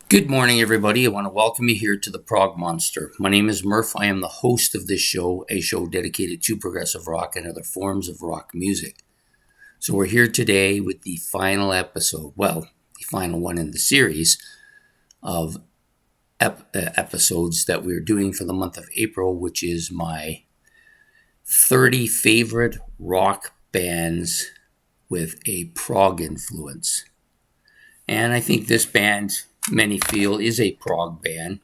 Good morning, everybody. I want to welcome you here to the Prog Monster. My name is Murph. I am the host of this show, a show dedicated to progressive rock and other forms of rock music. So we're here today with the final episode, the final one in the series of episodes that we're doing for the month of April, which is my 30 favorite rock bands with a prog influence. And I think this band, many feel, is a prog band.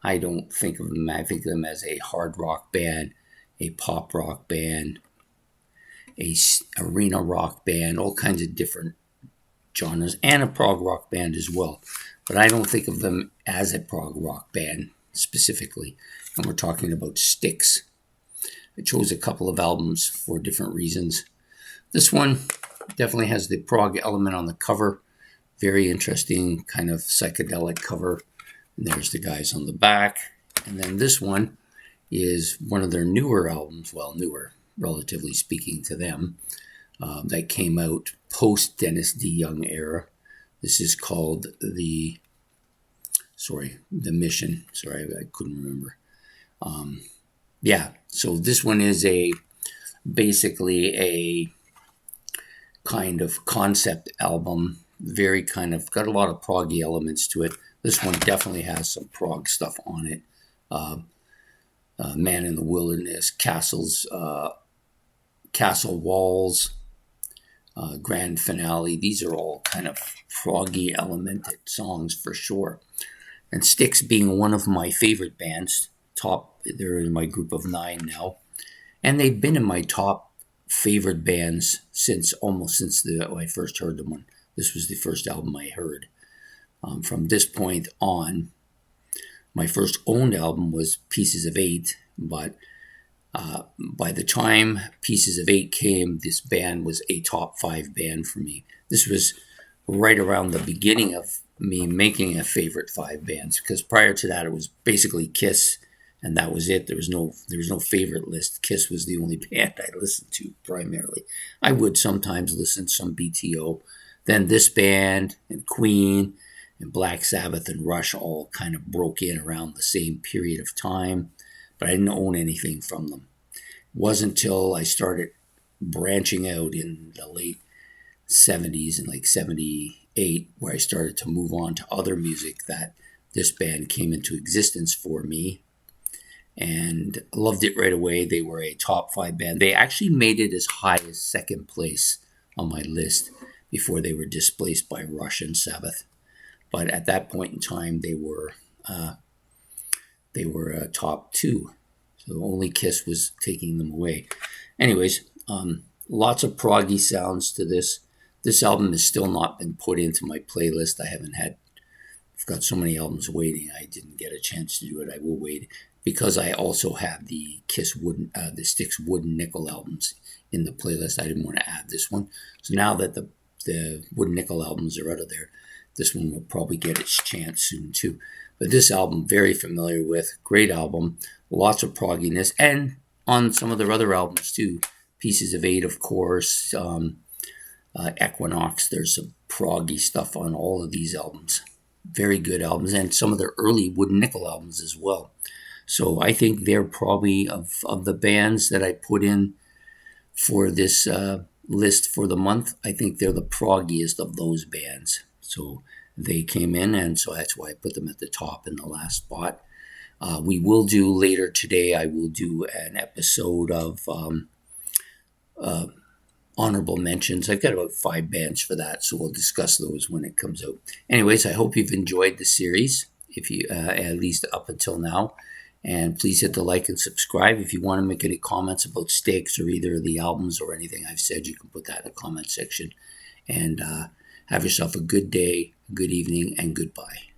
I don't think of them. I think of them as a hard rock band, a pop rock band, a arena rock band, all kinds of different genres, and a prog rock band as well. But I don't think of them as a prog rock band specifically. And we're talking about Styx. I chose a couple of albums for different reasons. This one definitely has the prog element on the cover. Very interesting kind of psychedelic cover. And there's the guys on the back. And then this one is one of their newer albums, newer, relatively speaking to them, that came out post Dennis D. Young era. This is called The Mission. Sorry, I couldn't remember. So this one is basically a kind of concept album. Very kind of got a lot of proggy elements to it. This one definitely has some prog stuff on it. Man in the Wilderness, Castle Walls, Grand Finale. These are all kind of proggy elemented songs for sure. And Styx being one of my favorite bands, they're in my group of 9 now. And they've been in my top favorite bands since I first heard them when this was the first album I heard. From this point on, my first owned album was Pieces of 8, but by the time Pieces of 8 came, this band was a top 5 band for me. This was right around the beginning of me making a favorite 5 bands, because prior to that it was basically Kiss, and that was it. There was no favorite list. Kiss was the only band I listened to primarily. I would sometimes listen to some BTO. Then this band and Queen and Black Sabbath and Rush all kind of broke in around the same period of time, but I didn't own anything from them. It wasn't until I started branching out in the late 70s and like 78 where I started to move on to other music that this band came into existence for me, and loved it right away. They were a top 5 band. They actually made it as high as second place on my list before they were displaced by Rush and Sabbath. But at that point in time, they were top 2. So only Kiss was taking them away. Anyways, lots of proggy sounds to this. This album has still not been put into my playlist. I've got so many albums waiting. I didn't get a chance to do it. I will wait, because I also have the the Styx Wooden Nickel albums in the playlist. I didn't want to add this one. So now that the Wooden Nickel albums are out of there, this one will probably get its chance soon too. But this album, very familiar with, great album, lots of progginess, and on some of their other albums too. Pieces of 8, of course, Equinox, there's some proggy stuff on all of these albums. Very good albums, and some of their early Wooden Nickel albums as well. So I think they're probably, of the bands that I put in for this list for the month, I think they're the proggiest of those bands. So they came in, and so that's why I put them at the top in the last spot. We will do later today, I will do an episode of honorable mentions. I've got about 5 bands for that, so we'll discuss those when it comes out. Anyways, I hope you've enjoyed the series, if you at least up until now. And please hit the like and subscribe. If you want to make any comments about Styx or either of the albums or anything I've said, you can put that in the comment section. And have yourself a good day, good evening, and goodbye.